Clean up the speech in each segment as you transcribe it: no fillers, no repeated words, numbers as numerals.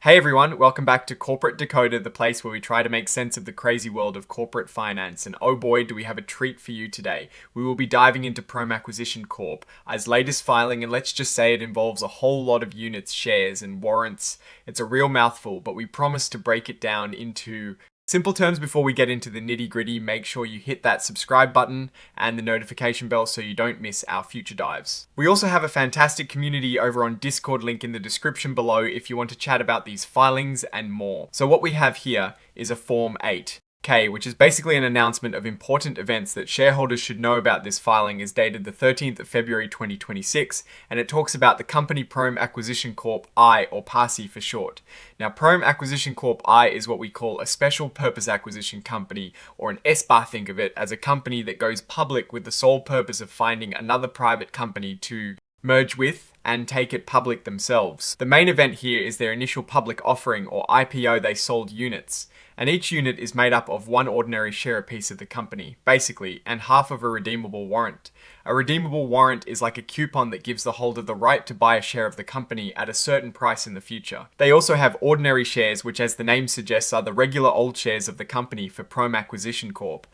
Hey everyone, welcome back to Corporate Decoder, the place where we try to make sense of the crazy world of corporate finance. And oh boy, do we have a treat for you today. We will be diving into Proem Acquisition Corp. As latest filing, and let's just say it involves a whole lot of units, shares, and warrants. It's a real mouthful, but we promise to break it down into simple terms. Before we get into the nitty gritty, make sure you hit that subscribe button and the notification bell so you don't miss our future dives. We also have a fantastic community over on Discord, link in the description below if you want to chat about these filings and more. So what we have here is a Form 8K, which is basically an announcement of important events that shareholders should know about. This filing is dated the 13th of February 2026, and it talks about the company Proem Acquisition Corp I, or PASI for short. Now, Proem Acquisition Corp I is what we call a special purpose acquisition company, or an SPAC. Think of it as a company that goes public with the sole purpose of finding another private company to merge with and take it public themselves. The main event here is their initial public offering, or IPO. They sold units, and each unit is made up of one ordinary share apiece of the company, basically, and half of a redeemable warrant. A redeemable warrant is like a coupon that gives the holder the right to buy a share of the company at a certain price in the future. They also have ordinary shares, which, as the name suggests, are the regular old shares of the company for Proem Acquisition Corp.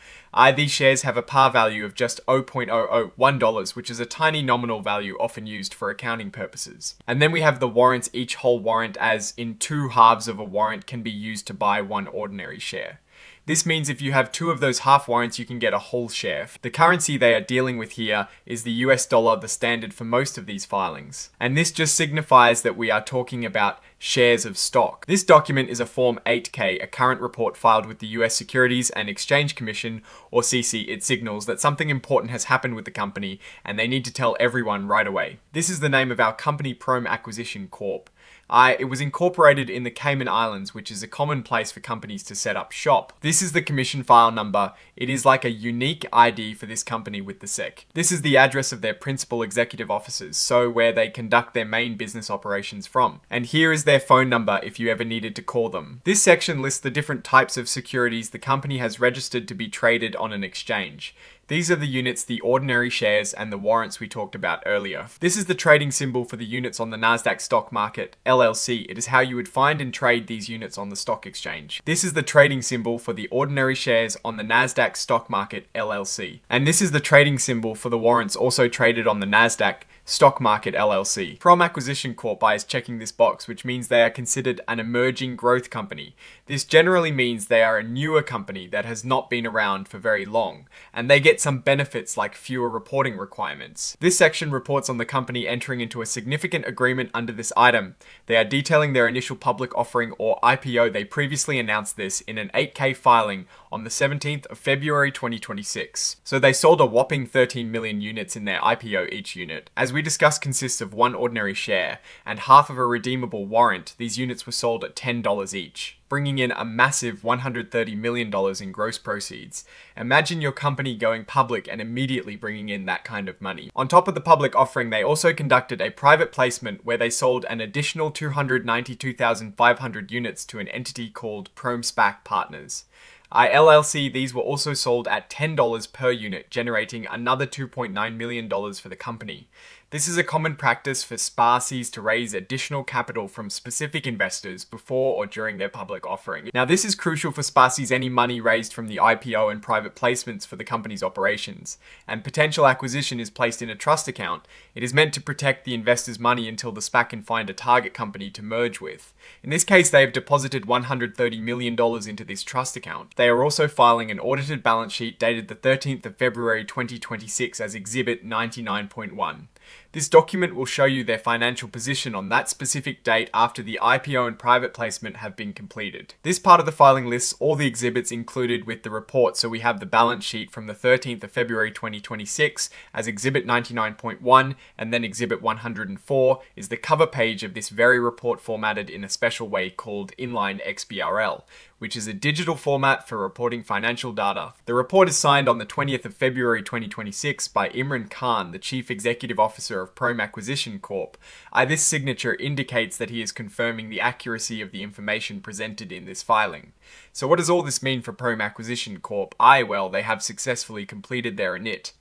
These shares have a par value of just $0.001, which is a tiny nominal value often used for accounting purposes. And then we have the warrants. Each whole warrant, as in two halves of a warrant, can be used to buy one ordinary share. This means if you have two of those half warrants, you can get a whole share. The currency they are dealing with here is the US dollar, the standard for most of these filings. And this just signifies that we are talking about shares of stock. This document is a Form 8K, a current report filed with the US Securities and Exchange Commission, or SEC. It signals that something important has happened with the company and they need to tell everyone right away. This is the name of our company, Proem Acquisition Corp. It was incorporated in the Cayman Islands, which is a common place for companies to set up shop. This is the commission file number. It is like a unique ID for this company with the SEC. This is the address of their principal executive offices, so where they conduct their main business operations from. And here is their phone number if you ever needed to call them. This section lists the different types of securities the company has registered to be traded on an exchange. These are the units, the ordinary shares, and the warrants we talked about earlier. This is the trading symbol for the units on the Nasdaq stock market, LLC. It is how you would find and trade these units on the stock exchange. This is the trading symbol for the ordinary shares on the Nasdaq stock market, LLC. And this is the trading symbol for the warrants also traded on the Nasdaq Stock Market LLC. Proem Acquisition Corp is checking this box, which means they are considered an emerging growth company. This generally means they are a newer company that has not been around for very long, and they get some benefits like fewer reporting requirements. This section reports on the company entering into a significant agreement under this item. They are detailing their initial public offering, or IPO. They previously announced this in an 8K filing on the 17th of February 2026. So they sold a whopping 13 million units in their IPO. Each unit, as we discussed, consists of one ordinary share and half of a redeemable warrant. These units were sold at $10 each, bringing in a massive $130 million in gross proceeds. Imagine your company going public and immediately bringing in that kind of money. On top of the public offering, they also conducted a private placement where they sold an additional 292,500 units to an entity called Proem SPAC Partners. LLC, these were also sold at $10 per unit, generating another $2.9 million for the company. This is a common practice for SPACs to raise additional capital from specific investors before or during their public offering. Now, this is crucial for SPACs. Any money raised from the IPO and private placements for the company's operations and potential acquisition is placed in a trust account. It is meant to protect the investor's money until the SPAC can find a target company to merge with. In this case, they have deposited $130 million into this trust account. They are also filing an audited balance sheet dated the 13th of February 2026 as Exhibit 99.1. This document will show you their financial position on that specific date after the IPO and private placement have been completed. This part of the filing lists all the exhibits included with the report, so we have the balance sheet from the 13th of February 2026 as Exhibit 99.1, and then Exhibit 104 is the cover page of this very report formatted in a special way called Inline XBRL, which is a digital format for reporting financial data. The report is signed on the 20th of February 2026 by Imran Khan, the Chief Executive Officer of Proem Acquisition Corp. This signature indicates that he is confirming the accuracy of the information presented in this filing. So what does all this mean for Proem Acquisition Corp? Well, they have successfully completed their init.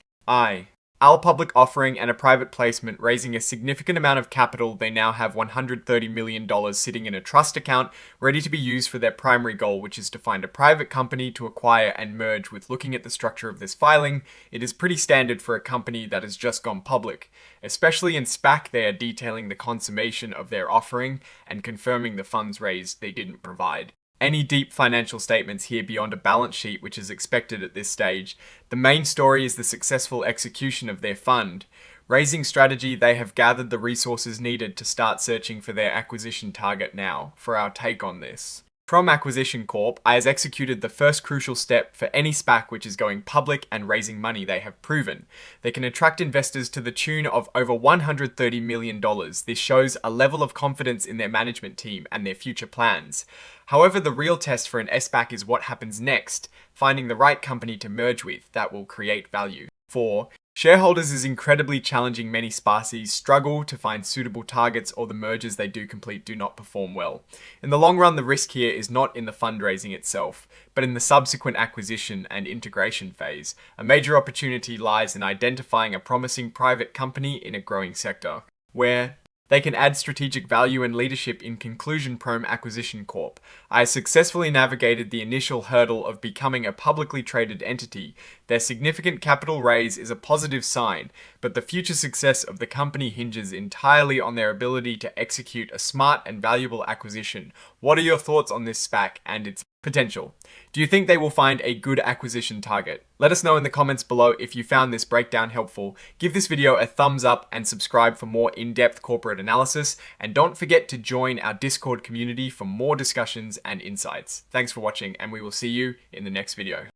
Our public offering and a private placement raising a significant amount of capital, they now have $130 million sitting in a trust account ready to be used for their primary goal, which is to find a private company to acquire and merge with. Looking at the structure of this filing, it is pretty standard for a company that has just gone public. Especially in SPAC, they are detailing the consummation of their offering and confirming the funds raised they didn't provide any deep financial statements here beyond a balance sheet, which is expected at this stage. The main story is the successful execution of their fund. Raising strategy, they have gathered the resources needed to start searching for their acquisition target now. For our take on this. From Accession Corp has executed the first crucial step for any SPAC which is going public and raising money. They have proven they can attract investors to the tune of over $130 million. This shows a level of confidence in their management team and their future plans. However, the real test for an SPAC is what happens next, finding the right company to merge with that will create value. 4. Shareholders is incredibly challenging. Many SPACs struggle to find suitable targets, or the mergers they do complete do not perform well. In the long run, the risk here is not in the fundraising itself, but in the subsequent acquisition and integration phase. A major opportunity lies in identifying a promising private company in a growing sector, where they can add strategic value and leadership. In conclusion, Proem Accession Corp has successfully navigated the initial hurdle of becoming a publicly traded entity. Their significant capital raise is a positive sign, but the future success of the company hinges entirely on their ability to execute a smart and valuable acquisition. What are your thoughts on this SPAC and its potential? Do you think they will find a good acquisition target? Let us know in the comments below if you found this breakdown helpful. Give this video a thumbs up and subscribe for more in-depth corporate analysis. And don't forget to join our Discord community for more discussions and insights. Thanks for watching, and we will see you in the next video.